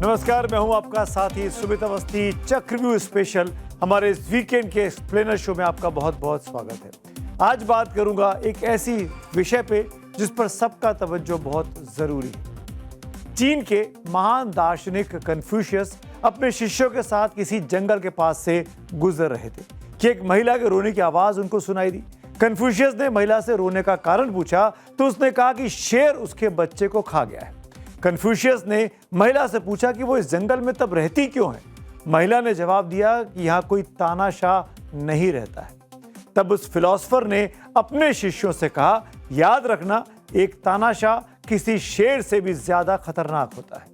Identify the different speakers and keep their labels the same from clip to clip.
Speaker 1: नमस्कार, मैं हूं आपका साथी सुमित अवस्थी। चक्रव्यूह स्पेशल हमारे इस वीकेंड के एक्सप्लेनर शो में आपका बहुत बहुत स्वागत है। आज बात करूंगा एक ऐसी विषय पे जिस पर सबका तवज्जो बहुत जरूरी है। चीन के महान दार्शनिक कन्फ्यूशियस अपने शिष्यों के साथ किसी जंगल के पास से गुजर रहे थे कि एक महिला के रोने की आवाज उनको सुनाई दी। कन्फ्यूशियस ने महिला से रोने का कारण पूछा तो उसने कहा कि शेर उसके बच्चे को खा गया है। कन्फ्यूशियस ने महिला से पूछा कि वो इस जंगल में तब रहती क्यों है। महिला ने जवाब दिया कि यहाँ कोई तानाशाह नहीं रहता है। तब उस फिलॉसफर ने अपने शिष्यों से कहा, याद रखना, एक तानाशाह किसी शेर से भी ज्यादा खतरनाक होता है।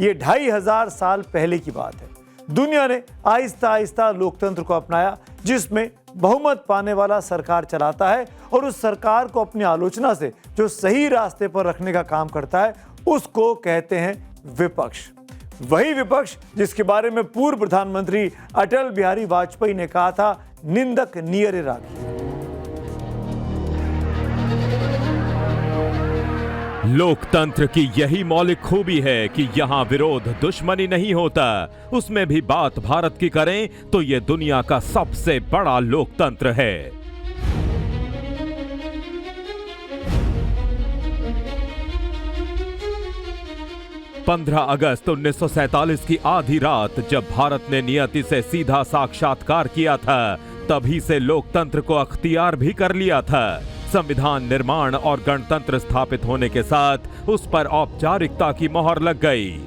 Speaker 1: ये 2500 साल पहले की बात है। दुनिया ने आहिस्ता आहिस्ता लोकतंत्र को अपनाया, जिसमें बहुमत पाने वाला सरकार चलाता है और उस सरकार को अपनी आलोचना से जो सही रास्ते पर रखने का काम करता है उसको कहते हैं विपक्ष। वही विपक्ष जिसके बारे में पूर्व प्रधानमंत्री अटल बिहारी वाजपेयी ने कहा था, निंदक नियरे राखी।
Speaker 2: लोकतंत्र की यही मौलिक खूबी है कि यहाँ विरोध दुश्मनी नहीं होता। उसमें भी बात भारत की करें तो ये दुनिया का सबसे बड़ा लोकतंत्र है। पंद्रह अगस्त 1947 की आधी रात जब भारत ने नियति से सीधा साक्षात्कार किया था, तभी से लोकतंत्र को अख्तियार भी कर लिया था। संविधान निर्माण और गणतंत्र स्थापित होने के साथ उस पर औपचारिकता की मोहर लग गई।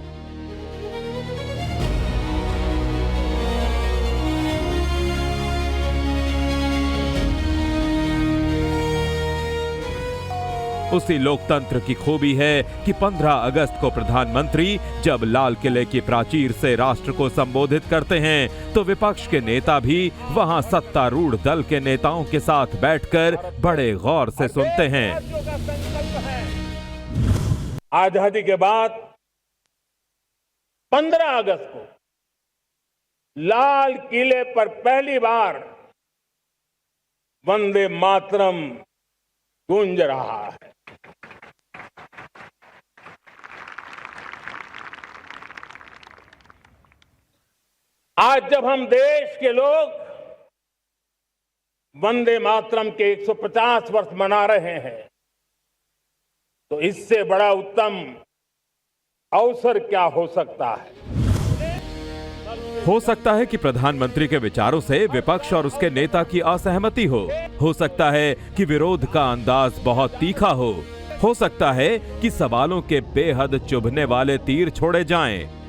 Speaker 2: उसी लोकतंत्र की खूबी है कि 15 अगस्त को प्रधानमंत्री जब लाल किले की प्राचीर से राष्ट्र को संबोधित करते हैं तो विपक्ष के नेता भी वहां सत्तारूढ़ दल के नेताओं के साथ बैठकर बड़े गौर से सुनते हैं।
Speaker 3: आजादी के बाद 15 अगस्त को लाल किले पर पहली बार वंदे मातरम गूंज रहा है। आज जब हम देश के लोग वंदे मातरम के 150 वर्ष मना रहे हैं तो इससे बड़ा उत्तम अवसर क्या हो सकता है।
Speaker 2: हो सकता है कि प्रधानमंत्री के विचारों से विपक्ष और उसके नेता की असहमति हो सकता है कि विरोध का अंदाज बहुत तीखा हो सकता है कि सवालों के बेहद चुभने वाले तीर छोड़े जाएं।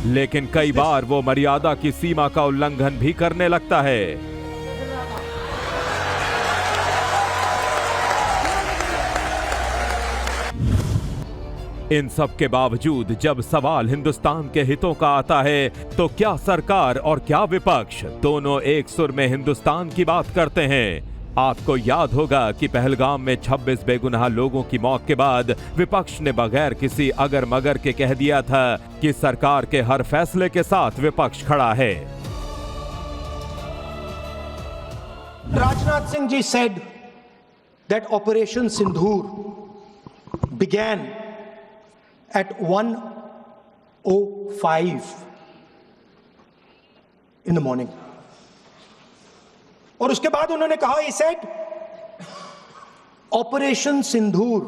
Speaker 2: लेकिन कई बार वो मर्यादा की सीमा का उल्लंघन भी करने लगता है। इन सब के बावजूद जब सवाल हिंदुस्तान के हितों का आता है तो क्या सरकार और क्या विपक्ष दोनों एक सुर में हिंदुस्तान की बात करते हैं। आपको याद होगा कि पहलगाम में 26 बेगुनाह लोगों की मौत के बाद विपक्ष ने बगैर किसी अगर मगर के कह दिया था कि सरकार के हर फैसले के साथ विपक्ष खड़ा है।
Speaker 4: Rajnath Singh ji said that Operation Sindhur began at 1:05 in the morning. और उसके बाद उन्होंने कहा, he said, Operation Sindhur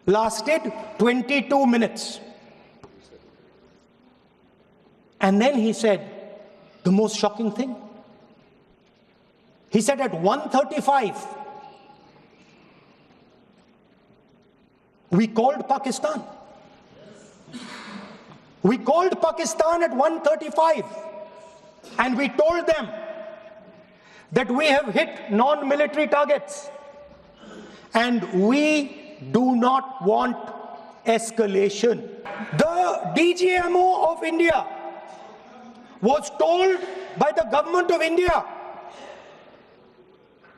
Speaker 4: lasted 22 minutes. And then he said the most shocking thing. He said at 1:35 we called Pakistan. We called Pakistan at 1:35 and we told them that we have hit non-military targets and we do not want escalation. The DGMO of India was told by the government of India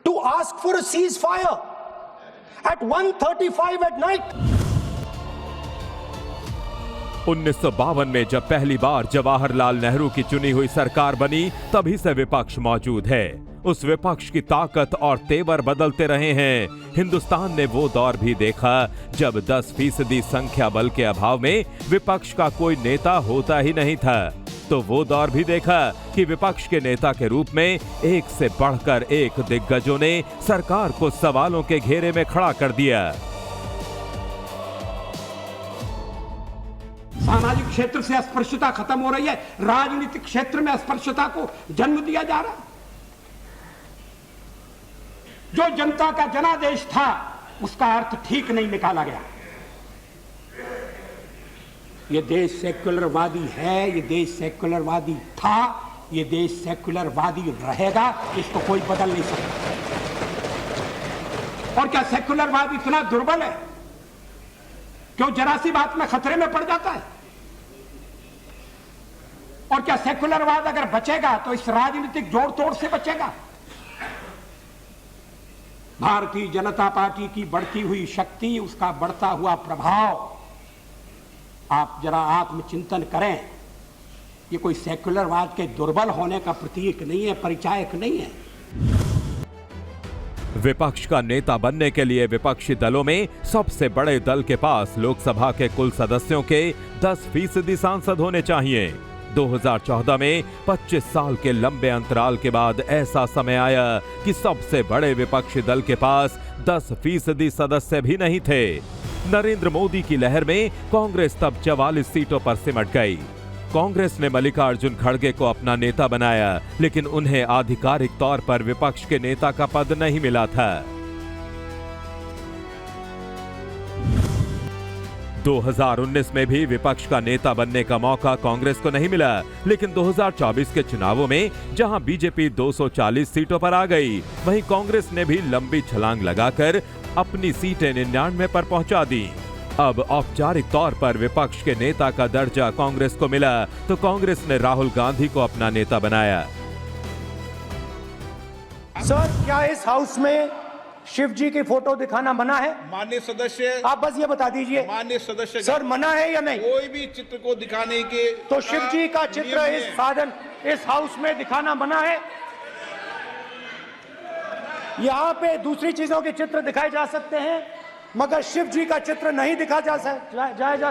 Speaker 4: to ask for a ceasefire at 1:35 at night.
Speaker 2: 1952 में जब पहली बार जवाहरलाल नेहरू की चुनी हुई सरकार बनी, तभी से विपक्ष मौजूद है उस विपक्ष की ताकत और तेवर बदलते रहे हैं। हिंदुस्तान ने वो दौर भी देखा जब 10% संख्या बल के अभाव में विपक्ष का कोई नेता होता ही नहीं था। तो वो दौर भी देखा कि विपक्ष के नेता के रूप में एक से बढ़कर एक दिग्गजों ने सरकार को सवालों के घेरे में खड़ा कर दिया।
Speaker 5: सामाजिक क्षेत्र से अस्पृश्यता खत्म हो रही है, राजनीतिक क्षेत्र में अस्पृश्यता को जन्म दिया जा रहा है। जो जनता का जनादेश था उसका अर्थ ठीक नहीं निकाला गया। ये देश सेक्युलरवादी है, ये देश सेक्युलरवादी था, ये देश सेक्युलरवादी रहेगा, इसको कोई बदल नहीं सकता। और क्या सेक्युलरवाद इतना दुर्बल है क्यों जरा सी बात में खतरे में पड़ जाता है? और क्या सेक्युलरवाद अगर बचेगा तो इस राजनीतिक जोड़ तोड़ से बचेगा? भारतीय जनता पार्टी की बढ़ती हुई शक्ति, उसका बढ़ता हुआ प्रभाव, आप जरा आत्मचिंतन करें। ये कोई सेक्युलरवाद के दुर्बल होने का प्रतीक नहीं है, परिचायक नहीं है।
Speaker 2: विपक्ष का नेता बनने के लिए विपक्षी दलों में सबसे बड़े दल के पास लोकसभा के कुल सदस्यों के 10% सांसद होने चाहिए। 2014 में 25 साल के लंबे अंतराल के बाद ऐसा समय आया कि सबसे बड़े विपक्षी दल के पास 10% सदस्य भी नहीं थे। नरेंद्र मोदी की लहर में कांग्रेस तब 44 सीटों पर सिमट गई। कांग्रेस ने मल्लिकार्जुन खड़गे को अपना नेता बनाया, लेकिन उन्हें आधिकारिक तौर पर विपक्ष के नेता का पद नहीं मिला था। 2019 में भी विपक्ष का नेता बनने का मौका कांग्रेस को नहीं मिला, लेकिन 2024 के चुनावों में जहां बीजेपी 240 सीटों पर आ गई, वहीं कांग्रेस ने भी लंबी छलांग लगाकर अपनी सीटें 99 पर पहुंचा दी। अब औपचारिक तौर पर विपक्ष के नेता का दर्जा कांग्रेस को मिला, तो कांग्रेस ने राहुल गांधी को अपना नेता बनाया।
Speaker 4: सर, क्या इस हाउस में शिव जी की फोटो दिखाना मना है?
Speaker 6: माननीय सदस्य,
Speaker 4: आप बस ये बता दीजिए।
Speaker 6: माननीय सदस्य,
Speaker 4: सर, मना है या नहीं?
Speaker 6: कोई भी चित्र को दिखाने के
Speaker 4: तो शिव जी का चित्र इस साधन, इस हाउस में दिखाना मना है? यहाँ पे दूसरी चीजों के चित्र दिखाए जा सकते हैं, मगर शिव जी का चित्र नहीं दिखा जा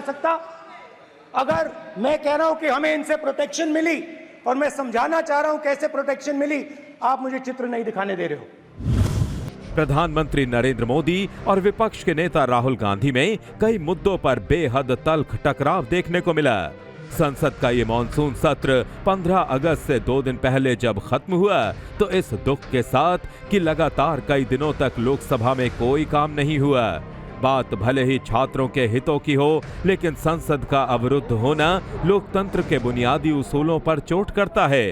Speaker 4: सकता। अगर मैं कह रहा हूं कि हमें इनसे प्रोटेक्शन मिली, और मैं समझाना चाह रहा हूं कैसे प्रोटेक्शन मिली, आप मुझे चित्र नहीं दिखाने दे रहे हो।
Speaker 2: प्रधानमंत्री नरेंद्र मोदी और विपक्ष के नेता राहुल गांधी में कई मुद्दों पर बेहद तल्ख टकराव देखने को मिला। संसद का ये मॉनसून सत्र 15 अगस्त से 2 दिन पहले जब खत्म हुआ, तो इस दुख के साथ कि लगातार कई दिनों तक लोकसभा में कोई काम नहीं हुआ। बात भले ही छात्रों के हितों की हो, लेकिन संसद का अवरुद्ध होना लोकतंत्र के बुनियादी उसूलों पर चोट करता है।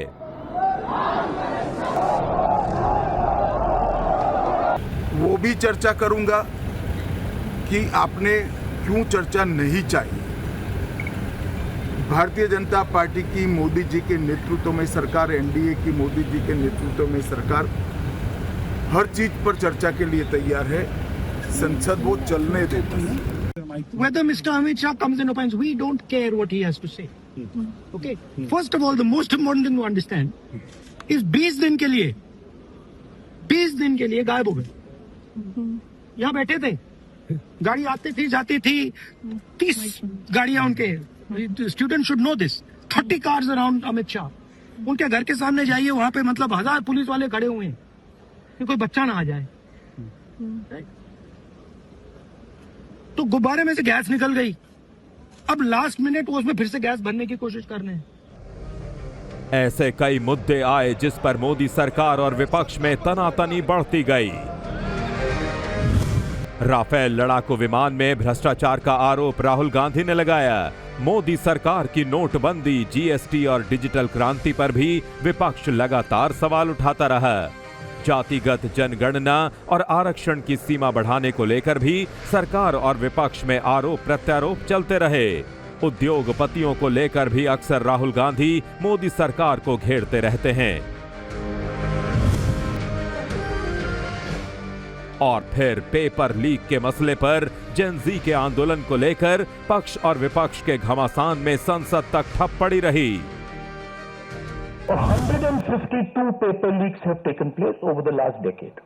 Speaker 6: वो भी चर्चा करूंगा कि आपने क्यों चर्चा नहीं चाहिए। भारतीय जनता पार्टी की मोदी जी के नेतृत्व में सरकार, एनडीए की मोदी जी के नेतृत्व में सरकार हर चीज पर चर्चा के लिए तैयार है। संसद वो चलने देती है।
Speaker 5: Whether Mr. Amit Shah comes and opines, we don't care what he has to say. Okay? First of all, the most important thing to understand is 20 दिन के लिए गायब हो गए। यहाँ बैठे थे, गाड़ी आती थी जाती थी, 30 गाड़ियां उनके, student should know this, 30 cars around Amit Shah. उनके घर के सामने जाइए, वहां पे मतलब 1000 पुलिस वाले खड़े हुए हैं कि कोई बच्चा ना आ जाए। तो गुब्बारे में से गैस निकल गई, अब लास्ट मिनट उसमें फिर से गैस भरने की कोशिश कर रहे हैं।
Speaker 2: ऐसे कई मुद्दे आए जिस पर मोदी सरकार और विपक्ष में तनातनी बढ़ती गई। राफेल लड़ाकू विमान में भ्रष्टाचार का आरोप राहुल गांधी ने लगाया। मोदी सरकार की नोटबंदी, जीएसटी और डिजिटल क्रांति पर भी विपक्ष लगातार सवाल उठाता रहा। जातिगत जनगणना और आरक्षण की सीमा बढ़ाने को लेकर भी सरकार और विपक्ष में आरोप प्रत्यारोप चलते रहे। उद्योगपतियों को लेकर भी अक्सर राहुल गांधी मोदी सरकार को घेरते रहते हैं। और फिर पेपर लीक के मसले पर जेन-ज़ी के आंदोलन को लेकर पक्ष और विपक्ष के घमासान में संसद तक ठप पड़ी रही।
Speaker 7: 150 52 paper leaks have taken place over the last decade.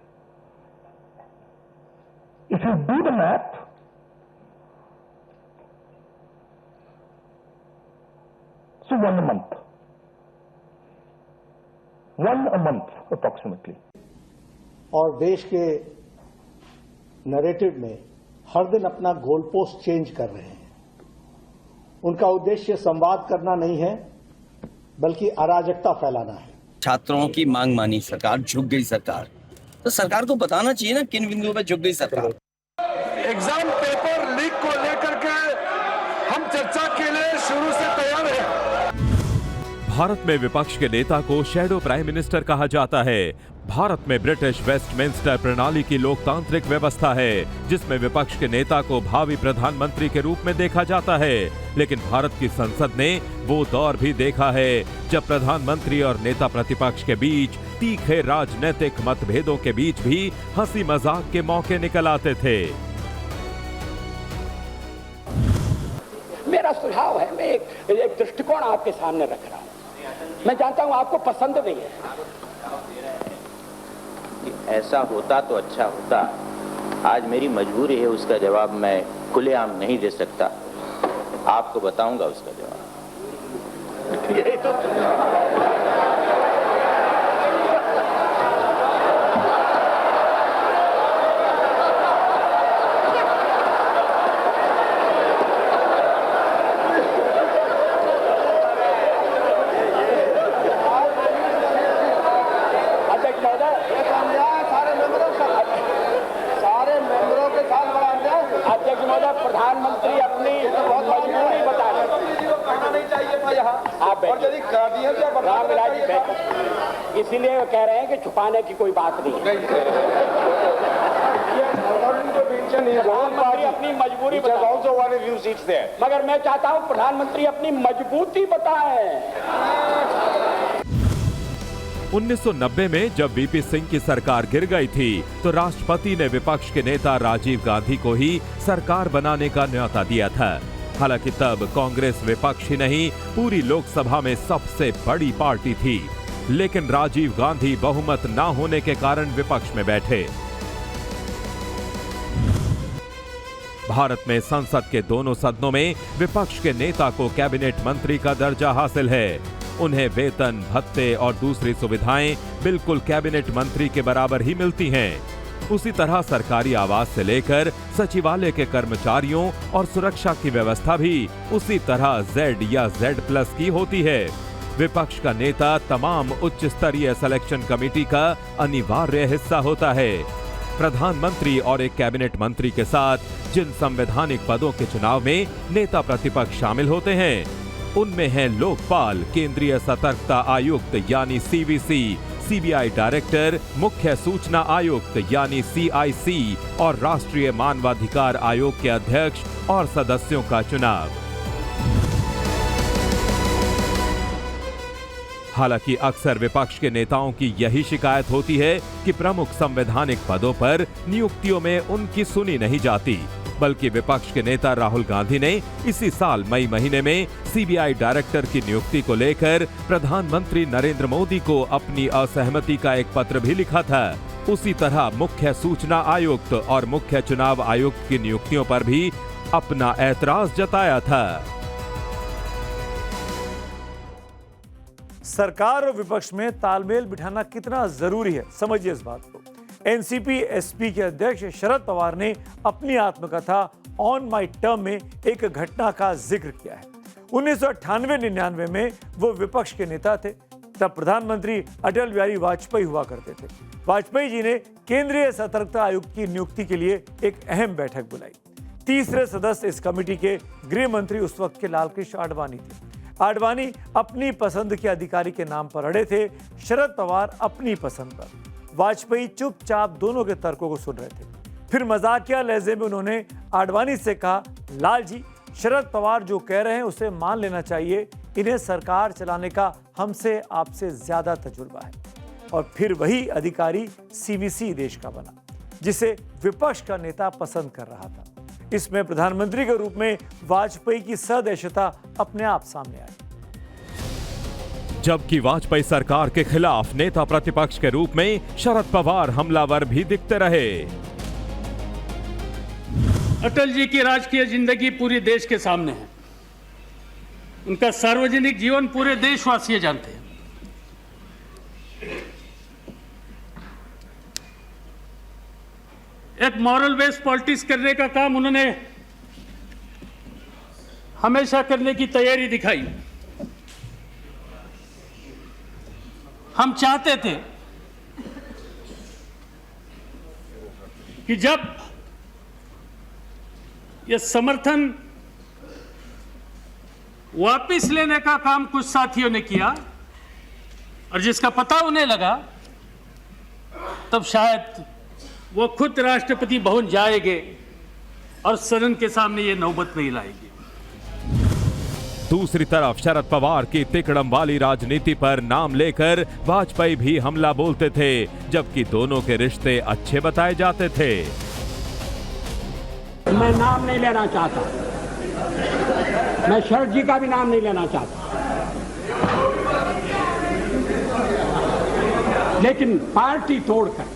Speaker 7: If you do the math, so one a month approximately.
Speaker 4: और देश के नैरेटिव में हर दिन अपना गोल पोस्ट चेंज कर रहे हैं। उनका उद्देश्य संवाद करना नहीं है, बल्कि अराजकता फैलाना है।
Speaker 8: छात्रों की मांग मानी सरकार, झुक गई सरकार। तो सरकार को बताना चाहिए ना किन बिंदुओं पे झुक गई सरकार।
Speaker 5: एग्जाम पेपर लीक को लेकर के हम चर्चा के लिए शुरू से तैयार हैं।
Speaker 2: भारत में विपक्ष के नेता को शैडो प्राइम मिनिस्टर कहा जाता है। भारत में ब्रिटिश वेस्टमिंस्टर प्रणाली की लोकतांत्रिक व्यवस्था है, जिसमें विपक्ष के नेता को भावी प्रधानमंत्री के रूप में देखा जाता है। लेकिन भारत की संसद ने वो दौर भी देखा है जब प्रधानमंत्री और नेता प्रतिपक्ष के बीच तीखे राजनीतिक मतभेदों के बीच भी हंसी मजाक के मौके निकल आते थे।
Speaker 9: मेरा सुझाव है, मैं एक दृष्टिकोण आपके सामने रख रहा हूं। मैं जानता हूं आपको पसंद नहीं है।
Speaker 10: ऐसा होता तो अच्छा होता। आज मेरी मजबूरी है, उसका जवाब मैं खुलेआम नहीं दे सकता। आपको बताऊंगा उसका जवाब।
Speaker 9: यही तो प्रधानमंत्री अपनी मजबूरी बता रहे, इसीलिए वो कह रहे हैं कि छुपाने की कोई बात नहीं है। प्रधानमंत्री अपनी मजबूरी बताए, मगर मैं चाहता हूं प्रधानमंत्री अपनी मजबूती बताएं।
Speaker 2: 1990 में जब वीपी सिंह की सरकार गिर गई थी तो राष्ट्रपति ने विपक्ष के नेता राजीव गांधी को ही सरकार बनाने का न्योता दिया था। हालांकि तब कांग्रेस विपक्ष ही नहीं, पूरी लोकसभा में सबसे बड़ी पार्टी थी। लेकिन राजीव गांधी बहुमत न होने के कारण विपक्ष में बैठे। भारत में संसद के दोनों सदनों में विपक्ष के नेता को कैबिनेट मंत्री का दर्जा हासिल है। उन्हें वेतन, भत्ते और दूसरी सुविधाएं बिल्कुल कैबिनेट मंत्री के बराबर ही मिलती हैं। उसी तरह सरकारी आवास से लेकर सचिवालय के कर्मचारियों और सुरक्षा की व्यवस्था भी उसी तरह Z या Z+ की होती है। विपक्ष का नेता तमाम उच्च स्तरीय सिलेक्शन कमेटी का अनिवार्य हिस्सा होता है। प्रधानमंत्री और एक कैबिनेट मंत्री के साथ जिन संवैधानिक पदों के चुनाव में नेता प्रतिपक्ष शामिल होते हैं, उनमें हैं लोकपाल, केंद्रीय सतर्कता आयुक्त यानी CVC, CBI डायरेक्टर, मुख्य सूचना आयुक्त यानी CIC और राष्ट्रीय मानवाधिकार आयोग के अध्यक्ष और सदस्यों का चुनाव। हालांकि अक्सर विपक्ष के नेताओं की यही शिकायत होती है कि प्रमुख संवैधानिक पदों पर नियुक्तियों में उनकी सुनी नहीं जाती। बल्कि विपक्ष के नेता राहुल गांधी ने इसी साल मई महीने में CBI डायरेक्टर की नियुक्ति को लेकर प्रधानमंत्री नरेंद्र मोदी को अपनी असहमति का एक पत्र भी लिखा था। उसी तरह मुख्य सूचना आयुक्त और मुख्य चुनाव आयुक्त की नियुक्तियों पर भी अपना ऐतराज जताया था।
Speaker 1: सरकार और विपक्ष में तालमेल बिठाना कितना जरूरी है, समझिए इस बात को। एनसीपी एसपी के अध्यक्ष शरद पवार ने अपनी आत्मकथा ऑन माई टर्म में एक घटना का जिक्र किया है। 1998-99 में वो विपक्ष के नेता थे। तब प्रधानमंत्री अटल बिहारी वाजपेयी हुआ करते थे। वाजपेयी जी ने केंद्रीय सतर्कता आयुक्त की नियुक्ति के लिए एक अहम बैठक बुलाई। तीसरे सदस्य इस कमेटी के गृह मंत्री उस वक्त के लालकृष्ण आडवाणी थे। आडवाणी अपनी पसंद के अधिकारी के नाम पर अड़े थे, शरद पवार अपनी पसंद पर। वाजपेयी चुपचाप दोनों के तर्कों को सुन रहे थे। फिर मजाकिया लहजे में उन्होंने आडवाणी से कहा, लाल जी, शरद पवार जो कह रहे हैं उसे मान लेना चाहिए। इन्हें सरकार चलाने का हमसे आपसे ज्यादा तजुर्बा है। और फिर वही अधिकारी CVC देश का बना, जिसे विपक्ष का नेता पसंद कर रहा था। इसमें प्रधानमंत्री के रूप में वाजपेयी की सदैशता अपने आप सामने आई।
Speaker 2: जबकि वाजपेयी सरकार के खिलाफ नेता प्रतिपक्ष के रूप में शरद पवार हमलावर भी दिखते रहे।
Speaker 11: अटल जी की राजकीय जिंदगी पूरे देश के सामने है। उनका सार्वजनिक जीवन पूरे देशवासी जानते हैं। एक मॉरल बेस्ड पॉलिटिक्स करने का काम उन्होंने हमेशा करने की तैयारी दिखाई। हम चाहते थे कि जब यह समर्थन वापिस लेने का काम कुछ साथियों ने किया और जिसका पता उन्हें लगा, तब शायद वो खुद राष्ट्रपति भवन जाएंगे और सदन के सामने ये नौबत नहीं लाएंगे।
Speaker 2: दूसरी तरफ शरद पवार की तिकड़म वाली राजनीति पर नाम लेकर वाजपेयी भी हमला बोलते थे, जबकि दोनों के रिश्ते अच्छे बताए जाते थे।
Speaker 5: मैं नाम नहीं लेना चाहता, मैं शरद जी का भी नाम नहीं लेना चाहता, लेकिन पार्टी तोड़कर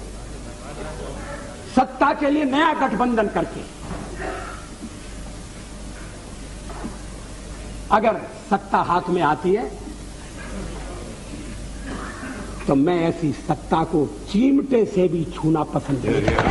Speaker 5: सत्ता के लिए नया गठबंधन करके अगर सत्ता हाथ में आती है तो मैं ऐसी सत्ता को चिमटे से भी छूना पसंद नहीं करता।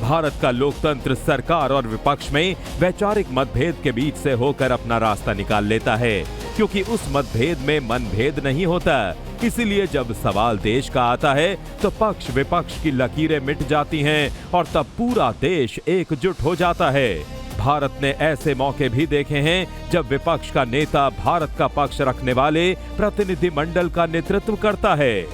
Speaker 2: भारत का लोकतंत्र सरकार और विपक्ष में वैचारिक मतभेद के बीच से होकर अपना रास्ता निकाल लेता है, क्योंकि उस मतभेद में मनभेद नहीं होता। इसीलिए जब सवाल देश का आता है तो पक्ष विपक्ष की लकीरें मिट जाती हैं और तब पूरा देश एकजुट हो जाता है। भारत ने ऐसे मौके भी देखे हैं जब विपक्ष का नेता भारत का पक्ष रखने वाले प्रतिनिधिमंडल का नेतृत्व करता है।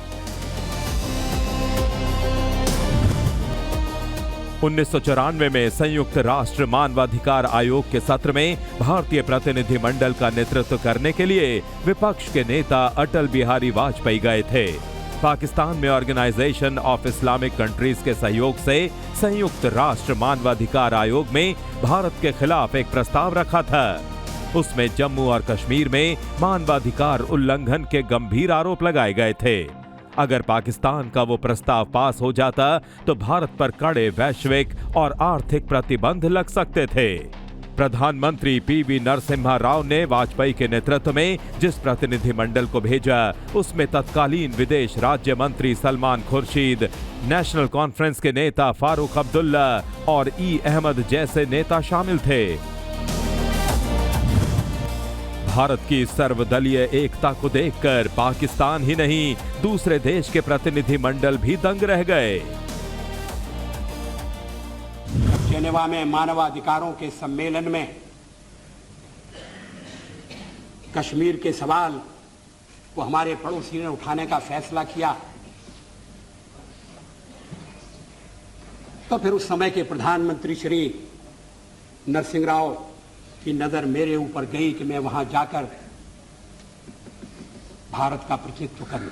Speaker 2: 1994 में संयुक्त राष्ट्र मानवाधिकार आयोग के सत्र में भारतीय प्रतिनिधिमंडल का नेतृत्व करने के लिए विपक्ष के नेता अटल बिहारी वाजपेयी गए थे। पाकिस्तान में ऑर्गेनाइजेशन ऑफ इस्लामिक कंट्रीज के सहयोग से संयुक्त राष्ट्र मानवाधिकार आयोग में भारत के खिलाफ एक प्रस्ताव रखा था। उसमें जम्मू और कश्मीर में मानवाधिकार उल्लंघन के गंभीर आरोप लगाए गए थे। अगर पाकिस्तान का वो प्रस्ताव पास हो जाता तो भारत पर कड़े वैश्विक और आर्थिक प्रतिबंध लग सकते थे। प्रधानमंत्री पीवी नरसिम्हा राव ने वाजपेयी के नेतृत्व में जिस प्रतिनिधिमंडल को भेजा, उसमें तत्कालीन विदेश राज्य मंत्री सलमान खुर्शीद, नेशनल कॉन्फ्रेंस के नेता फारूक अब्दुल्ला और ई अहमद जैसे नेता शामिल थे। भारत की सर्वदलीय एकता को देखकर पाकिस्तान ही नहीं, दूसरे देश के प्रतिनिधिमंडल भी दंग रह गए।
Speaker 5: जेनेवा में मानवाधिकारों के सम्मेलन में कश्मीर के सवाल को हमारे पड़ोसी ने उठाने का फैसला किया, तो फिर उस समय के प्रधानमंत्री श्री नरसिंह राव की नजर मेरे ऊपर गई कि मैं वहां जाकर भारत का प्रतिनिधित्व करूं।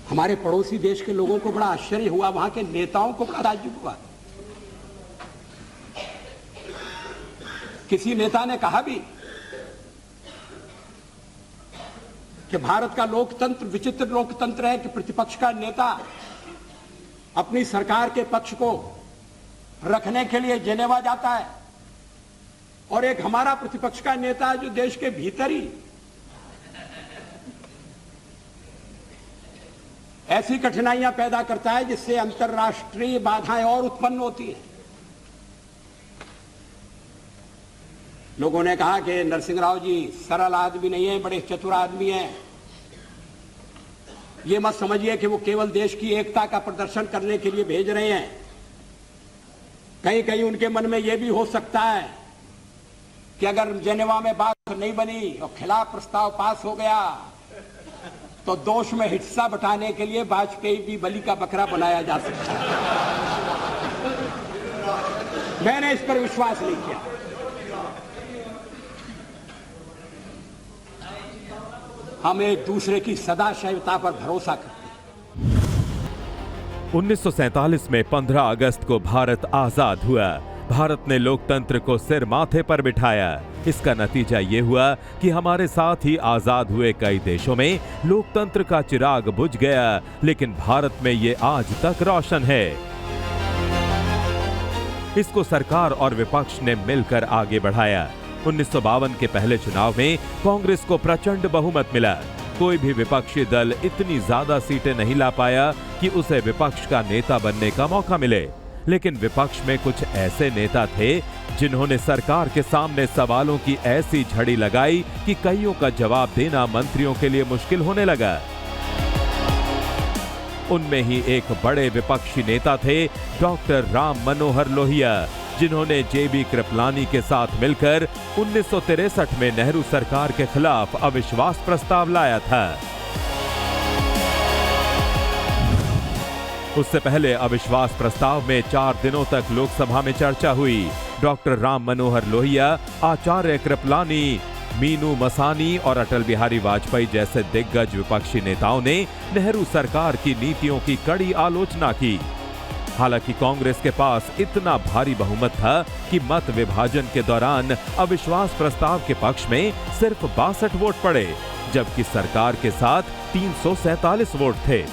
Speaker 5: हमारे पड़ोसी देश के लोगों को बड़ा आश्चर्य हुआ, वहां के नेताओं को बड़ा ताज्जुब हुआ। किसी नेता ने कहा भी कि भारत का लोकतंत्र विचित्र लोकतंत्र है कि प्रतिपक्ष का नेता अपनी सरकार के पक्ष को रखने के लिए जेनेवा जाता है और एक हमारा प्रतिपक्ष का नेता है जो देश के भीतर ही ऐसी कठिनाइयां पैदा करता है जिससे अंतर्राष्ट्रीय बाधाएं और उत्पन्न होती हैं। लोगों ने कहा कि नरसिंह राव जी सरल आदमी नहीं है, बड़े चतुर आदमी हैं। ये मत समझिए कि वो केवल देश की एकता का प्रदर्शन करने के लिए भेज रहे हैं। कहीं कहीं उनके मन में यह भी हो सकता है कि अगर जेनेवा में बात नहीं बनी और खिलाफ प्रस्ताव पास हो गया तो दोष में हिस्सा बटाने के लिए वाजपेयी भी बलि का बकरा बनाया जा सकता है। मैंने इस पर विश्वास नहीं किया। हम एक दूसरे की सदाशयता पर भरोसा करते हैं।
Speaker 2: 1947 में 15 अगस्त को भारत आजाद हुआ। भारत ने लोकतंत्र को सिर माथे पर बिठाया। इसका नतीजा ये हुआ कि हमारे साथ ही आजाद हुए कई देशों में लोकतंत्र का चिराग बुझ गया, लेकिन भारत में ये आज तक रोशन है। इसको सरकार और विपक्ष ने मिलकर आगे बढ़ाया। 1952 के पहले चुनाव में कांग्रेस को प्रचंड बहुमत मिला। कोई भी विपक्षी दल इतनी ज्यादा सीटें नहीं ला पाया कि उसे विपक्ष का नेता बनने का मौका मिले, लेकिन विपक्ष में कुछ ऐसे नेता थे जिन्होंने सरकार के सामने सवालों की ऐसी झड़ी लगाई कि कईयों का जवाब देना मंत्रियों के लिए मुश्किल होने लगा। उनमें ही एक बड़े विपक्षी नेता थे डॉक्टर राम मनोहर लोहिया, जिन्होंने जेबी कृपलानी के साथ मिलकर 1963 में नेहरू सरकार के खिलाफ अविश्वास प्रस्ताव लाया था। उससे पहले अविश्वास प्रस्ताव में 4 दिनों तक लोकसभा में चर्चा हुई। डॉक्टर राम मनोहर लोहिया, आचार्य कृपलानी, मीनू मसानी और अटल बिहारी वाजपेयी जैसे दिग्गज विपक्षी नेताओं ने नेहरू सरकार की नीतियों की कड़ी आलोचना की। हालांकि कांग्रेस के पास इतना भारी बहुमत था कि मत विभाजन के दौरान अविश्वास प्रस्ताव के पक्ष में सिर्फ 62 वोट पड़े, जबकि सरकार के साथ 347 वोट थे।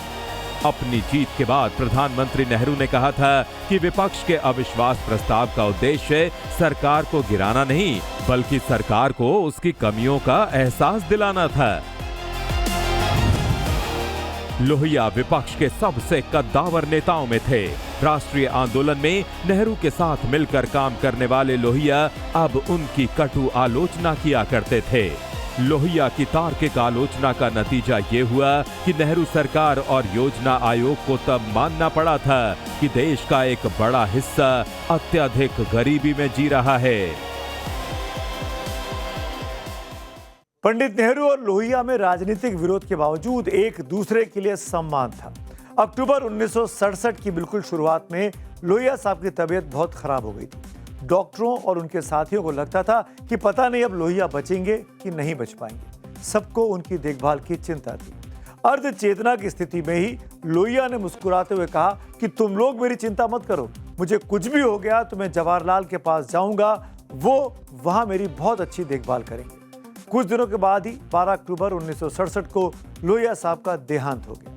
Speaker 2: अपनी जीत के बाद प्रधानमंत्री नेहरू ने कहा था कि विपक्ष के अविश्वास प्रस्ताव का उद्देश्य सरकार को गिराना नहीं, बल्कि सरकार को उसकी कमियों का एहसास दिलाना था। लोहिया विपक्ष के सबसे कद्दावर नेताओं में थे। राष्ट्रीय आंदोलन में नेहरू के साथ मिलकर काम करने वाले लोहिया अब उनकी कटु आलोचना किया करते थे। लोहिया की तार्किक आलोचना का नतीजा ये हुआ कि नेहरू सरकार और योजना आयोग को तब मानना पड़ा था कि देश का एक बड़ा हिस्सा अत्यधिक गरीबी में जी रहा है।
Speaker 1: पंडित नेहरू और लोहिया में राजनीतिक विरोध के बावजूद एक दूसरे के लिए सम्मान था। अक्टूबर 1967 की बिल्कुल शुरुआत में लोहिया साहब की तबीयत बहुत खराब हो गई थी। डॉक्टरों और उनके साथियों को लगता था कि पता नहीं अब लोहिया बचेंगे कि नहीं बच पाएंगे। सबको उनकी देखभाल की चिंता थी। अर्ध चेतना की स्थिति में ही लोहिया ने मुस्कुराते हुए कहा कि तुम लोग मेरी चिंता मत करो, मुझे कुछ भी हो गया तो मैं जवाहरलाल के पास जाऊंगा, वो वहां मेरी बहुत अच्छी देखभाल करेंगे। कुछ दिनों के बाद ही 12 अक्टूबर 1967 को लोहिया साहब का देहांत हो गया।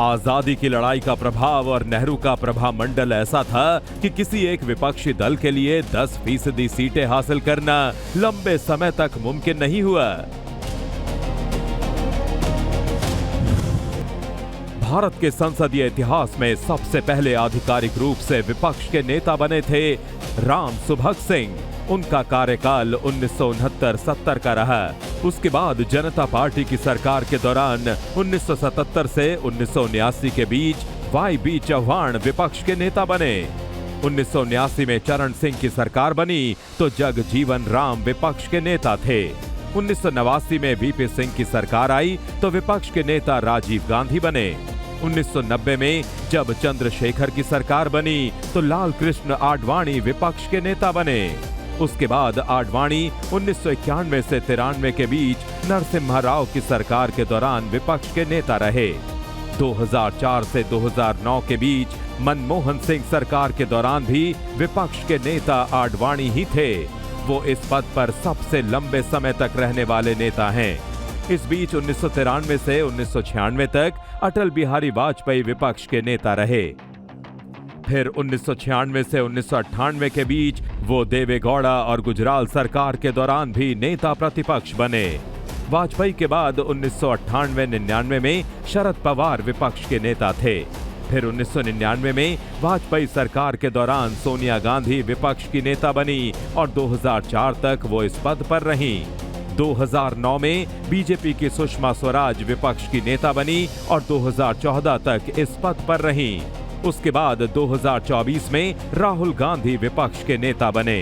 Speaker 2: आजादी की लड़ाई का प्रभाव और नेहरू का प्रभामंडल ऐसा था कि किसी एक विपक्षी दल के लिए 10% सीटें हासिल करना लंबे समय तक मुमकिन नहीं हुआ। भारत के संसदीय इतिहास में सबसे पहले आधिकारिक रूप से विपक्ष के नेता बने थे राम सुभग सिंह। उनका कार्यकाल 1969-70 का रहा। उसके बाद जनता पार्टी की सरकार के दौरान 1977 से 1979 के बीच वाई.बी. चौहान विपक्ष के नेता बने। 1979 में चरण सिंह की सरकार बनी तो जगजीवन राम विपक्ष के नेता थे। 1989 में वी.पी. सिंह की सरकार आई तो विपक्ष के नेता राजीव गांधी बने। 1990 में जब चंद्रशेखर की सरकार बनी तो लाल कृष्ण आडवाणी विपक्ष के नेता बने। उसके बाद आडवाणी 1991 से 93 के बीच नरसिम्हा राव की सरकार के दौरान विपक्ष के नेता रहे। 2004 से 2009 के बीच मनमोहन सिंह सरकार के दौरान भी विपक्ष के नेता आडवाणी ही थे। वो इस पद पर सबसे लंबे समय तक रहने वाले नेता हैं। इस बीच 1993 से 1996 तक अटल बिहारी वाजपेयी विपक्ष के नेता रहे। फिर 1996 से 1998 के बीच वो देवेगौड़ा और गुजराल सरकार के दौरान भी नेता प्रतिपक्ष बने। वाजपेयी के बाद 1998-99 में शरद पवार विपक्ष के नेता थे। फिर 1999 में वाजपेयी सरकार के दौरान सोनिया गांधी विपक्ष की नेता बनी और 2004 तक वो इस पद पर रहीं। 2009 में बीजेपी की सुषमा स्वराज विपक्ष की नेता बनी और 2014 तक इस पद पर रहीं। उसके बाद 2024 में राहुल गांधी विपक्ष के नेता बने।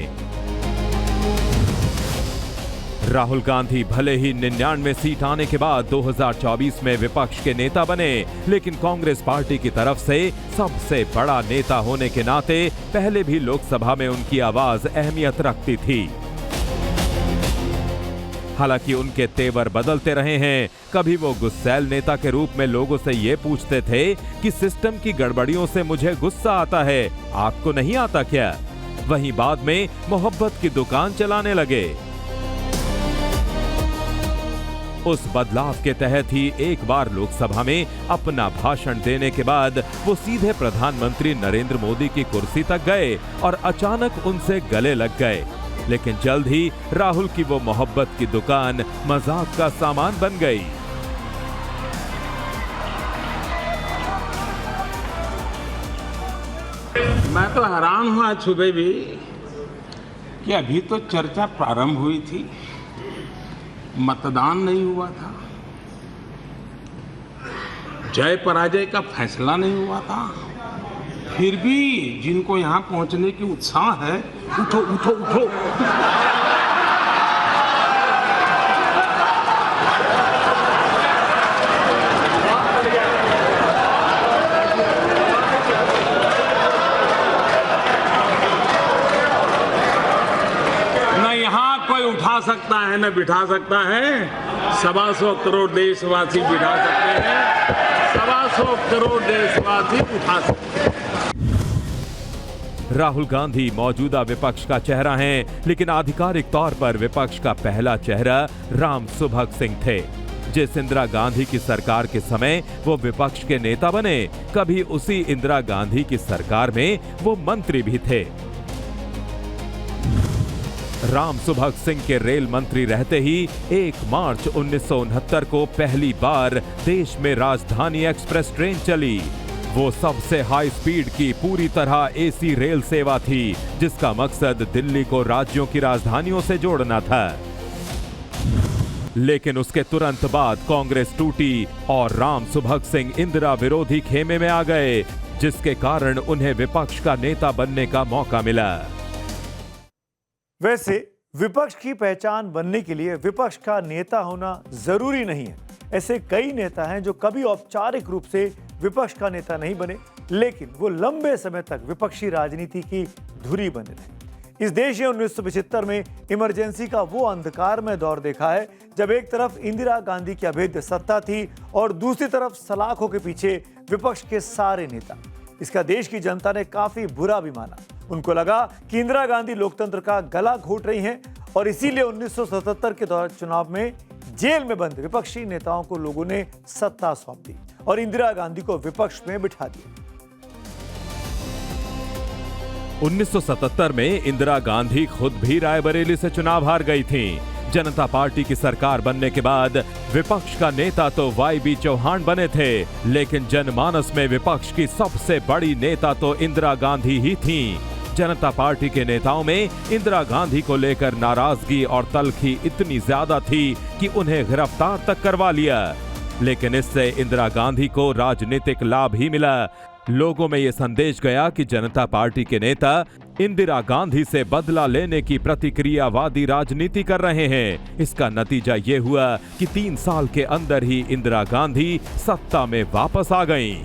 Speaker 2: राहुल गांधी भले ही 99 सीट आने के बाद 2024 में विपक्ष के नेता बने, लेकिन कांग्रेस पार्टी की तरफ से सबसे बड़ा नेता होने के नाते पहले भी लोकसभा में उनकी आवाज अहमियत रखती थी। हालांकि उनके तेवर बदलते रहे हैं। कभी वो गुस्सैल नेता के रूप में लोगों से ये पूछते थे कि सिस्टम की गड़बड़ियों से मुझे गुस्सा आता है, आपको नहीं आता क्या? वहीं बाद में मोहब्बत की दुकान चलाने लगे। उस बदलाव के तहत ही एक बार लोकसभा में अपना भाषण देने के बाद वो सीधे प्रधानमंत्री नरेंद्र मोदी की कुर्सी तक गए और अचानक उनसे गले लग गए। लेकिन जल्द ही राहुल की वो मोहब्बत की दुकान मजाक का सामान बन गई।
Speaker 3: मैं तो हैरान हूं आज सुबह भी कि अभी तो चर्चा प्रारंभ हुई थी, मतदान नहीं हुआ था, जय पराजय का फैसला नहीं हुआ था, फिर भी जिनको यहां पहुंचने की उत्साह है, उठो उठो उठो। न यहां कोई उठा सकता है न बिठा सकता है, 125 करोड़ देशवासी बिठा सकते हैं, 125 करोड़ देशवासी उठा सकते हैं।
Speaker 2: राहुल गांधी मौजूदा विपक्ष का चेहरा हैं, लेकिन आधिकारिक तौर पर विपक्ष का पहला चेहरा राम सुभग सिंह थे। जिस इंदिरा गांधी की सरकार के समय वो विपक्ष के नेता बने, कभी उसी इंदिरा गांधी की सरकार में वो मंत्री भी थे। राम सुभग सिंह के रेल मंत्री रहते ही 1 मार्च 1969 को पहली बार देश में राजधानी एक्सप्रेस ट्रेन चली। वो सबसे हाई स्पीड की पूरी तरह एसी रेल सेवा थी, जिसका मकसद दिल्ली को राज्यों की राजधानियों से जोड़ना था। लेकिन उसके तुरंत बाद कांग्रेस टूटी और राम सुभग सिंह इंदिरा विरोधी खेमे में आ गए, जिसके कारण उन्हें विपक्ष का नेता बनने का मौका मिला।
Speaker 1: वैसे विपक्ष की पहचान बनने के लिए विपक्ष का नेता होना जरूरी नहीं है। ऐसे कई नेता हैं जो कभी औपचारिक रूप से विपक्ष का नेता नहीं बने, लेकिन वो लंबे समय तक विपक्षी राजनीति की धुरी बने रहे। इस देश ने 1975 में इमरजेंसी का वो अंधकारमय दौर देखा है, जब एक तरफ इंदिरा गांधी की अभेद्य सत्ता थी और दूसरी तरफ सलाखों के पीछे विपक्ष के सारे नेता। इसका देश की जनता ने काफी बुरा भी माना। उनको लगा कि इंदिरा गांधी लोकतंत्र का गला घोट रही हैं और इसीलिए 1977 के दौरान चुनाव में जेल में बंद विपक्षी नेताओं को लोगों ने सत्ता सौंप दी और इंदिरा गांधी को विपक्ष में बिठा दिया।
Speaker 2: 1977 में इंदिरा गांधी खुद भी रायबरेली से चुनाव हार गई थीं। जनता पार्टी की सरकार बनने के बाद विपक्ष का नेता तो वाईबी चौहान बने थे, लेकिन जनमानस में विपक्ष की सबसे बड़ी नेता तो इंदिरा गांधी ही थीं। जनता पार्टी के नेताओं में इंदिरा गांधी को लेकर नाराजगी और तल्खी इतनी ज्यादा थी कि उन्हें गिरफ्तार तक करवा लिया। लेकिन इससे इंदिरा गांधी को राजनीतिक लाभ ही मिला। लोगों में यह संदेश गया कि जनता पार्टी के नेता इंदिरा गांधी से बदला लेने की प्रतिक्रियावादी राजनीति कर रहे हैं। इसका नतीजा यह हुआ कि 3 साल के अंदर ही इंदिरा गांधी सत्ता में वापस आ गईं।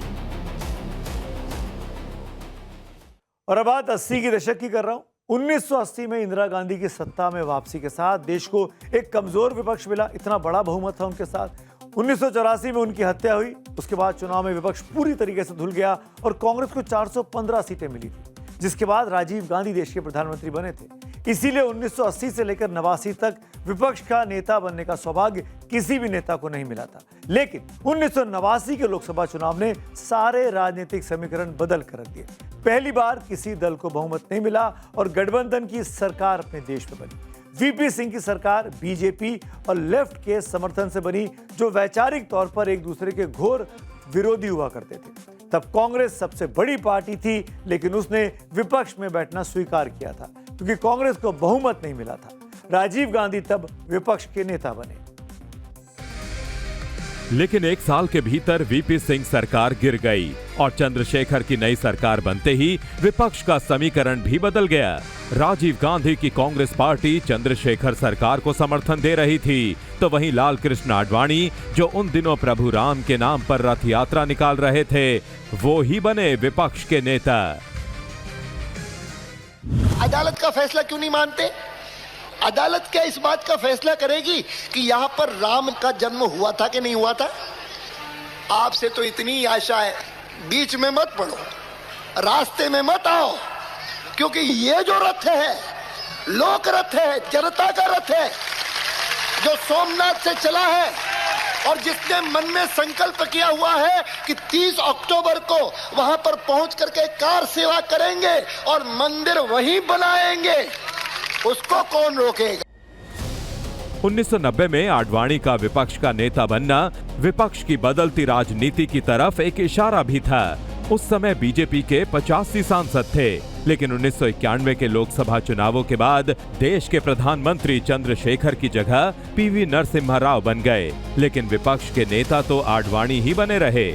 Speaker 1: और अब बात 80 के दशक की कर रहा हूं। 1980 में इंदिरा गांधी की सत्ता में वापसी के साथ देश को एक कमजोर विपक्ष मिला। इतना बड़ा बहुमत था उनके साथ। 1984 में उनकी हत्या हुई। उसके बाद चुनाव में विपक्ष पूरी तरीके से धुल गया और कांग्रेस को 415 सीटें मिली थी, जिसके बाद राजीव गांधी देश के प्रधानमंत्री बने थे। इसीलिए 1980 से लेकर 89 तक विपक्ष का नेता बनने का सौभाग्य किसी भी नेता को नहीं मिला था। लेकिन 1989 के लोकसभा चुनाव ने सारे राजनीतिक समीकरण बदल कर रख दिए। पहली बार किसी दल को बहुमत नहीं मिला और गठबंधन की सरकार अपने देश में बनी। वीपी सिंह की सरकार बीजेपी और लेफ्ट के समर्थन से बनी, जो वैचारिक तौर पर एक दूसरे के घोर विरोधी हुआ करते थे। तब कांग्रेस सबसे बड़ी पार्टी थी, लेकिन उसने विपक्ष में बैठना स्वीकार किया था क्योंकि कांग्रेस को बहुमत नहीं मिला था। राजीव गांधी तब विपक्ष के नेता बने।
Speaker 2: लेकिन 1 साल के भीतर वीपी सिंह सरकार गिर गई और चंद्रशेखर की नई सरकार बनते ही विपक्ष का समीकरण भी बदल गया। राजीव गांधी की कांग्रेस पार्टी चंद्रशेखर सरकार को समर्थन दे रही थी, तो वहीं लाल कृष्ण आडवाणी, जो उन दिनों प्रभु राम के नाम पर रथ यात्रा निकाल रहे थे, वो ही बने विपक्ष के नेता।
Speaker 12: अदालत का फैसला क्यों नहीं मानते? अदालत क्या इस बात का फैसला करेगी कि यहां पर राम का जन्म हुआ था कि नहीं हुआ था? आपसे तो इतनी आशा है, बीच में मत पड़ो, रास्ते में मत आओ, क्योंकि ये जो रथ है लोक रथ है, जनता का रथ है, जो सोमनाथ से चला है और जिसने मन में संकल्प किया हुआ है कि 30 अक्टूबर को वहां पर पहुंच करके कार सेवा करेंगे और मंदिर वहीं बनाएंगे, उसको कौन रोकेगा?
Speaker 2: 1990 में आडवाणी का विपक्ष का नेता बनना विपक्ष की बदलती राजनीति की तरफ एक इशारा भी था। उस समय बीजेपी के 85 सांसद थे, लेकिन 1991 के लोकसभा चुनावों के बाद देश के प्रधानमंत्री चंद्रशेखर की जगह पीवी नरसिम्हा राव बन गए, लेकिन विपक्ष के नेता तो आडवाणी ही बने रहे।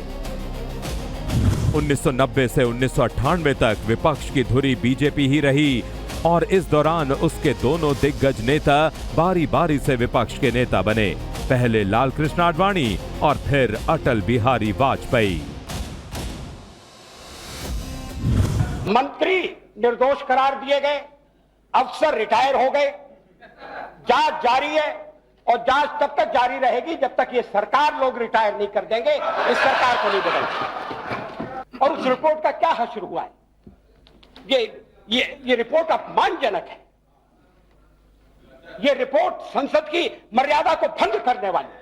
Speaker 2: 1990 से 1998 तक विपक्ष की धुरी बीजेपी ही रही और इस दौरान उसके दोनों दिग्गज नेता बारी बारी से विपक्ष के नेता बने, पहले लालकृष्ण आडवाणी और फिर अटल बिहारी वाजपेयी।
Speaker 9: मंत्री निर्दोष करार दिए गए, अफसर रिटायर हो गए, जांच जारी है और जांच तब तक जारी रहेगी जब तक ये सरकार लोग रिटायर नहीं कर देंगे, इस सरकार को नहीं बदलेंगे। और उस रिपोर्ट का क्या हश्र हुआ है? ये रिपोर्ट अपमानजनक है। ये रिपोर्ट संसद की मर्यादा को भंग करने वाली।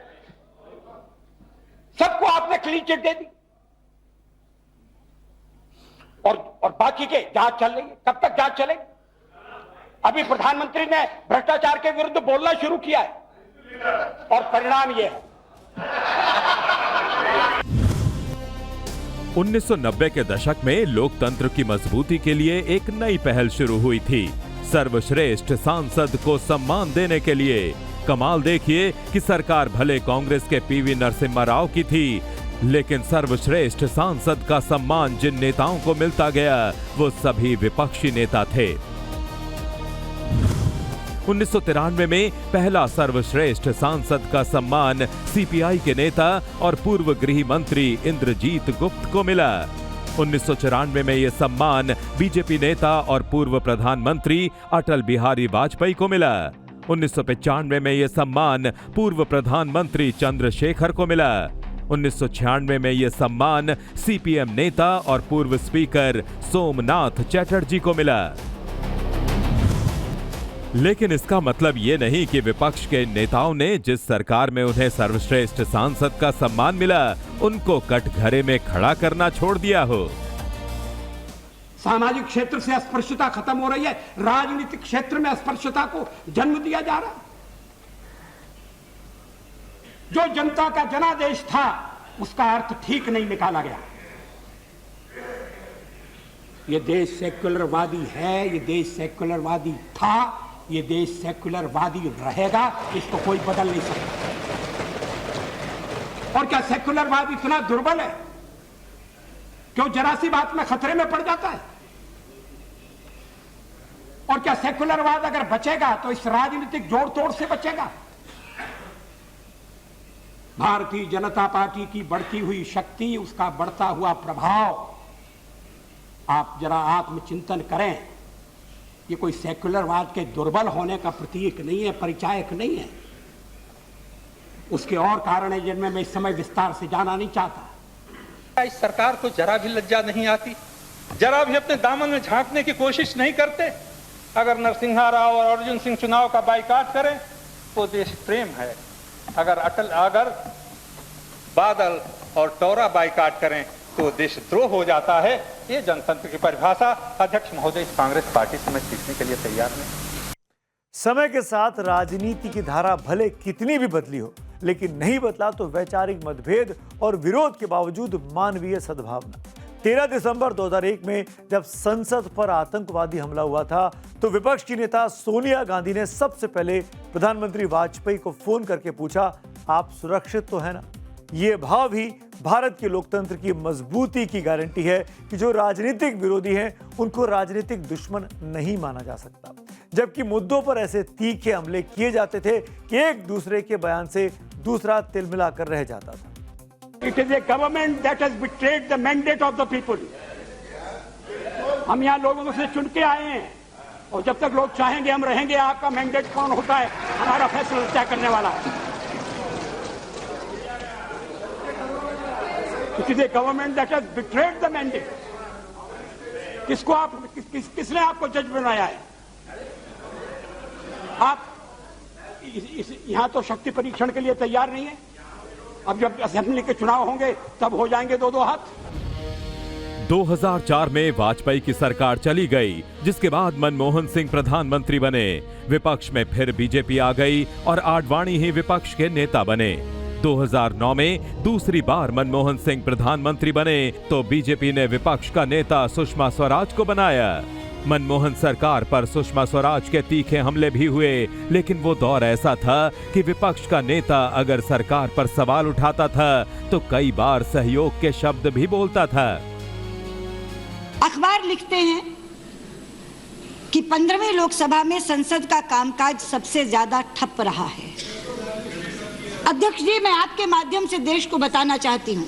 Speaker 9: सबको आपने क्लीन चिट दे दी और बाकी के जांच चल रही है। कब तक जांच चलेगी? अभी प्रधानमंत्री ने भ्रष्टाचार के विरुद्ध बोलना शुरू किया है और परिणाम यह है।
Speaker 2: 1990 के दशक में लोकतंत्र की मजबूती के लिए एक नई पहल शुरू हुई थी, सर्वश्रेष्ठ सांसद को सम्मान देने के लिए। कमाल देखिए कि सरकार भले कांग्रेस के पीवी नरसिम्हा राव की थी, लेकिन सर्वश्रेष्ठ सांसद का सम्मान जिन नेताओं को मिलता गया वो सभी विपक्षी नेता थे। 1993 में पहला सर्वश्रेष्ठ सांसद का सम्मान सीपीआई के नेता और पूर्व गृह मंत्री इंद्रजीत गुप्त को मिला। 1994 में यह सम्मान बीजेपी नेता और पूर्व प्रधानमंत्री अटल बिहारी वाजपेयी को मिला। 1995 में यह सम्मान पूर्व प्रधानमंत्री चंद्रशेखर को मिला। 1996 में यह सम्मान सीपीएम नेता और पूर्व स्पीकर सोमनाथ चटर्जी को मिला। लेकिन इसका मतलब ये नहीं कि विपक्ष के नेताओं ने जिस सरकार में उन्हें सर्वश्रेष्ठ सांसद का सम्मान मिला उनको कटघरे में खड़ा करना छोड़ दिया हो।
Speaker 5: सामाजिक क्षेत्र से अस्पृश्यता खत्म हो रही है, राजनीतिक क्षेत्र में अस्पृश्यता को जन्म दिया जा रहा है। जो जनता का जनादेश था उसका अर्थ ठीक नहीं निकाला गया। ये देश सेक्युलरवादी है, ये देश सेक्युलरवादी था, ये देश सेक्युलरवादी रहेगा, इसको कोई बदल नहीं सकता। और क्या सेक्युलरवाद इतना दुर्बल है क्यों जरा सी बात में खतरे में पड़ जाता है? और क्या सेक्युलरवाद अगर बचेगा तो इस राजनीतिक जोड़ तोड़ से बचेगा? भारतीय जनता पार्टी की बढ़ती हुई शक्ति, उसका बढ़ता हुआ प्रभाव, आप जरा आत्मचिंतन करें। ये कोई सेक्युलरवाद के दुर्बल होने का प्रतीक नहीं है, परिचायक नहीं है। उसके और कारण है जिनमें मैं इस समय विस्तार से जाना नहीं चाहता।
Speaker 13: इस सरकार को जरा भी लज्जा नहीं आती, जरा भी अपने दामन में झांकने की कोशिश नहीं करते। अगर नरसिम्हा राव और अर्जुन सिंह चुनाव का बाइकाट करें तो देश प्रेम है, अगर बादल और टोरा बाइकाट करें तो देशद्रोह हो जाता है। ये जनतंत्र की परिभाषा अध्यक्ष महोदय कांग्रेस पार्टी से मैं सीखने के लिए तैयार नहीं।
Speaker 1: समय के साथ राजनीति की धारा भले कितनी भी बदली हो, लेकिन नहीं बदला तो वैचारिक मतभेद और विरोध के बावजूद मानवीय सद्भावना। 13 दिसंबर 2001 में जब संसद पर आतंकवादी हमला हुआ था तो विपक्ष की नेता सोनिया गांधी ने सबसे पहले प्रधानमंत्री वाजपेयी को फोन करके पूछा, आप सुरक्षित तो है ना? ये भाव ही भारत के लोकतंत्र की मजबूती की गारंटी है कि जो राजनीतिक विरोधी हैं उनको राजनीतिक दुश्मन नहीं माना जा सकता। जबकि मुद्दों पर ऐसे तीखे हमले किए जाते थे कि एक दूसरे के बयान से दूसरा तिलमिला कर रह जाता था।
Speaker 5: It is a government that has betrayed the mandate of the people. हम यहाँ लोगों से चुन के आए हैं
Speaker 9: और जब तक लोग चाहेंगे हम रहेंगे। आपका मैंडेट कौन होता है हमारा फैसला तय करने वाला? It is a government that has betrayed the mandate. किसको आप किसने आपको जज बनाया है? आप यहां तो शक्ति परीक्षण के लिए तैयार नहीं है। अब जब असेंबली के चुनाव होंगे तब हो जाएंगे दो दो हाथ।
Speaker 2: 2004 में वाजपेयी की सरकार चली गई, जिसके बाद मनमोहन सिंह प्रधानमंत्री बने। विपक्ष में फिर बीजेपी आ गई और आडवाणी ही विपक्ष के नेता बने। 2009 में दूसरी बार मनमोहन सिंह प्रधानमंत्री बने तो बीजेपी ने विपक्ष का नेता सुषमा स्वराज को बनाया। मनमोहन सरकार पर सुषमा स्वराज के तीखे हमले भी हुए, लेकिन वो दौर ऐसा था कि विपक्ष का नेता अगर सरकार पर सवाल उठाता था तो कई बार सहयोग के शब्द भी बोलता था।
Speaker 14: अखबार लिखते हैं कि 15वीं लोकसभा में संसद का कामकाज सबसे ज्यादा ठप रहा है। अध्यक्ष जी, मैं आपके माध्यम से देश को बताना चाहती हूं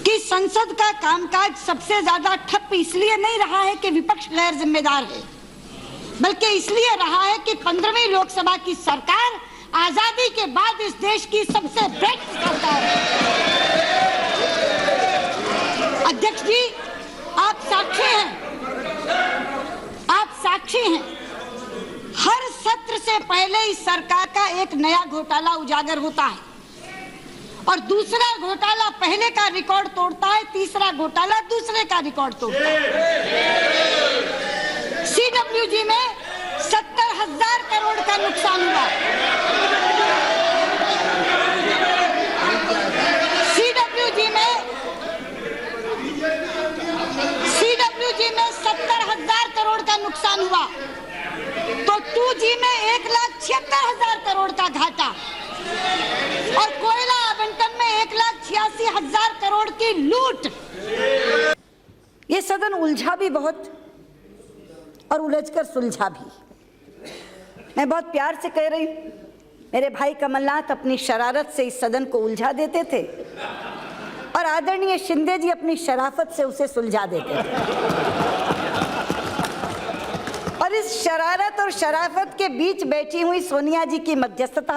Speaker 14: कि संसद का कामकाज सबसे ज्यादा ठप इसलिए नहीं रहा है कि विपक्ष गैर जिम्मेदार है, बल्कि इसलिए रहा है कि 15वीं लोकसभा की सरकार आजादी के बाद इस देश की सबसे भ्रष्ट सरकार है। अध्यक्ष जी, आप साक्षी हैं, आप साक्षी हैं। हर सत्र से पहले इस सरकार का एक नया घोटाला उजागर होता है और दूसरा घोटाला पहले का रिकॉर्ड तोड़ता है, तीसरा घोटाला दूसरे का रिकॉर्ड तोड़ता है। सीडब्ल्यूजी में 70,000 करोड़ का नुकसान हुआ। सीडब्ल्यूजी में 70,000 करोड़ का नुकसान हुआ तो 2G में 1,76,000 करोड़ का घाटा और कोयला आवंटन में 1,86,000 करोड़ की लूट। ये सदन उलझा भी बहुत और उलझकर सुलझा भी। मैं बहुत प्यार से कह रही हूं, मेरे भाई कमलनाथ अपनी शरारत से इस सदन को उलझा देते थे और आदरणीय शिंदे जी अपनी शराफत से उसे सुलझा देते थे। और इस शरारत और शराफत के बीच बैठी हुई सोनिया जी की मध्यस्थता,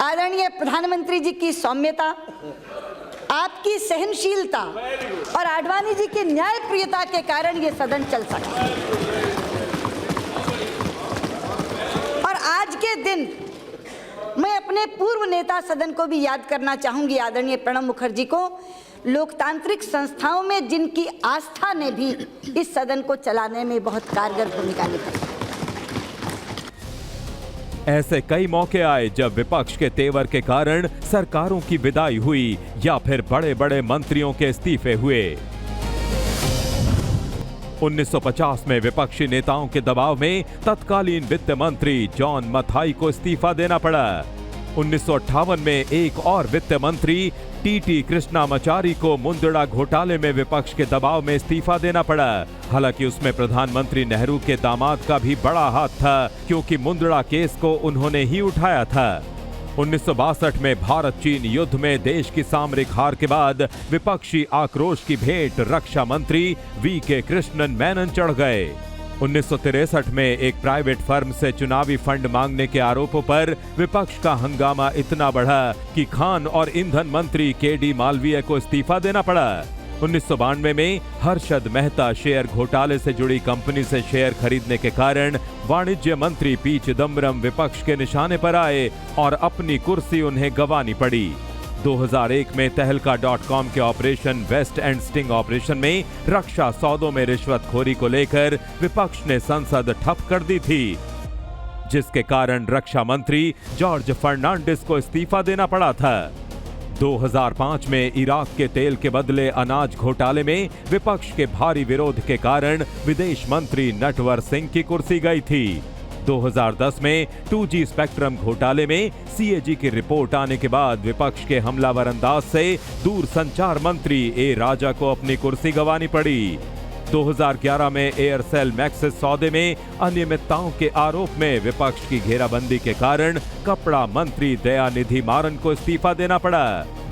Speaker 14: आदरणीय प्रधानमंत्री जी की सौम्यता, आपकी सहनशीलता और आडवाणी जी की न्यायप्रियता के कारण ये सदन चल सका। और आज के दिन मैं अपने पूर्व नेता सदन को भी याद करना चाहूंगी, आदरणीय प्रणब मुखर्जी को, लोकतांत्रिक संस्थाओं में जिनकी आस्था ने भी इस सदन को चलाने में बहुत कारगर भूमिका निभाई।
Speaker 2: ऐसे कई मौके आए जब विपक्ष के तेवर के कारण सरकारों की विदाई हुई या फिर बड़े बड़े मंत्रियों के इस्तीफे हुए। 1950 में विपक्षी नेताओं के दबाव में तत्कालीन वित्त मंत्री जॉन मथाई को इस्तीफा देना पड़ा। 1958 में एक और वित्त मंत्री टीटी कृष्णामाचारी को मुंदड़ा घोटाले में विपक्ष के दबाव में इस्तीफा देना पड़ा। हालांकि उसमें प्रधानमंत्री नेहरू के दामाद का भी बड़ा हाथ था, क्योंकि मुंदड़ा केस को उन्होंने ही उठाया था। 1962 में भारत चीन युद्ध में देश की सामरिक हार के बाद विपक्षी आक्रोश की भेंट रक्षा मंत्री वी.के. कृष्णन मेनन चढ़ गए। 1963 में एक प्राइवेट फर्म से चुनावी फंड मांगने के आरोपों पर विपक्ष का हंगामा इतना बढ़ा कि खान और ईंधन मंत्री के.डी. मालवीय को इस्तीफा देना पड़ा। 1992 में हर्षद मेहता शेयर घोटाले से जुड़ी कंपनी से शेयर खरीदने के कारण वाणिज्य मंत्री पी चिदम्बरम विपक्ष के निशाने पर आए और अपनी कुर्सी उन्हें गंवानी पड़ी। 2001 में तहलका.com के operation West End sting operation में रक्षा सौदों में रिश्वतखोरी को लेकर विपक्ष ने संसद ठप कर दी थी, जिसके कारण रक्षा मंत्री जॉर्ज फर्नांडिस को इस्तीफा देना पड़ा था। 2005 में इराक के तेल के बदले अनाज घोटाले में विपक्ष के भारी विरोध के कारण विदेश मंत्री नटवर सिंह की कुर्सी गई थी। 2010 में 2G स्पेक्ट्रम घोटाले में सीएजी की रिपोर्ट आने के बाद विपक्ष के हमलावर अंदाज से दूरसंचार मंत्री ए राजा को अपनी कुर्सी गंवानी पड़ी। 2011 में एयरसेल मैक्सिस सौदे में अनियमितताओं के आरोप में विपक्ष की घेराबंदी के कारण कपड़ा मंत्री दयानिधि मारन को इस्तीफा देना पड़ा।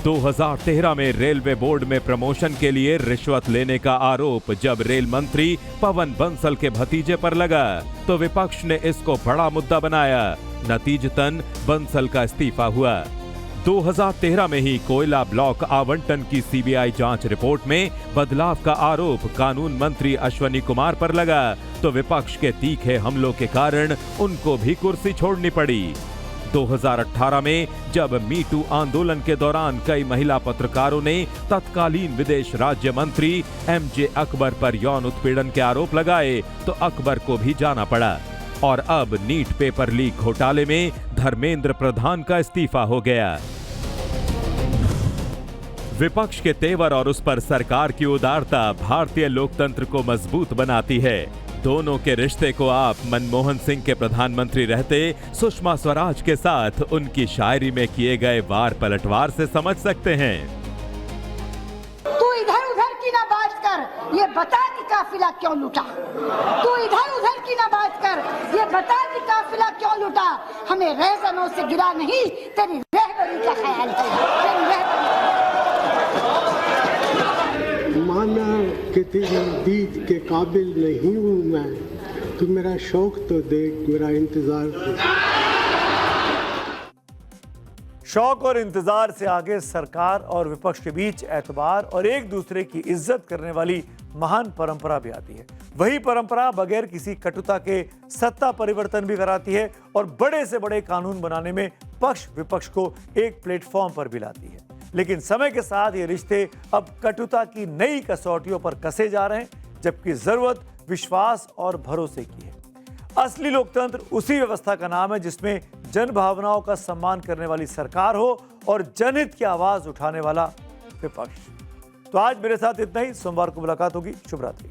Speaker 2: 2013 में रेलवे बोर्ड में प्रमोशन के लिए रिश्वत लेने का आरोप जब रेल मंत्री पवन बंसल के भतीजे पर लगा तो विपक्ष ने इसको बड़ा मुद्दा बनाया। नतीजतन बंसल का इस्तीफा हुआ। 2013 में ही कोयला ब्लॉक आवंटन की सीबीआई जांच रिपोर्ट में बदलाव का आरोप कानून मंत्री अश्वनी कुमार पर लगा तो विपक्ष के तीखे हमलों के कारण उनको भी कुर्सी छोड़नी पड़ी। 2018 में जब मी टू आंदोलन के दौरान कई महिला पत्रकारों ने तत्कालीन विदेश राज्य मंत्री एमजे अकबर पर यौन उत्पीड़न के आरोप लगाए तो अकबर को भी जाना पड़ा। और अब नीट पेपर लीक घोटाले में धर्मेंद्र प्रधान का इस्तीफा हो गया। विपक्ष के तेवर और उस पर सरकार की उदारता भारतीय लोकतंत्र को मजबूत बनाती है। दोनों के रिश्ते को आप मनमोहन सिंह के प्रधानमंत्री रहते सुषमा स्वराज के साथ उनकी शायरी में किए गए वार पलटवार से समझ सकते हैं।
Speaker 14: तू इधर उधर की ना बात कर, ये बता कि काफिला क्यों लूटा। तू इधर उधर की ना बात कर, ये बता कि काफिला क्यों लूटा। हमें रहजनों से गिरा नहीं, तेरी रहबरी का ख्याल है।
Speaker 15: माना कि तेरी दीद के काबिल नहीं हूँ मैं, तू मेरा शौक तो देख, मेरा इंतजार तो।
Speaker 1: शौक और इंतजार से आगे सरकार और विपक्ष के बीच एतबार और एक दूसरे की इज्जत करने वाली महान परंपरा भी आती है। वही परंपरा बगैर किसी कटुता के सत्ता परिवर्तन भी कराती है और बड़े से बड़े कानून बनाने में पक्ष विपक्ष को एक प्लेटफॉर्म पर भी लाती है। लेकिन समय के साथ ये रिश्ते अब कटुता की नई कसौटियों पर कसे जा रहे हैं, जबकि जरूरत विश्वास और भरोसे की है। असली लोकतंत्र उसी व्यवस्था का नाम है जिसमें जन भावनाओं का सम्मान करने वाली सरकार हो और जनहित की आवाज उठाने वाला विपक्ष। तो आज मेरे साथ इतना ही। सोमवार को मुलाकात होगी। शुभ रात्रि।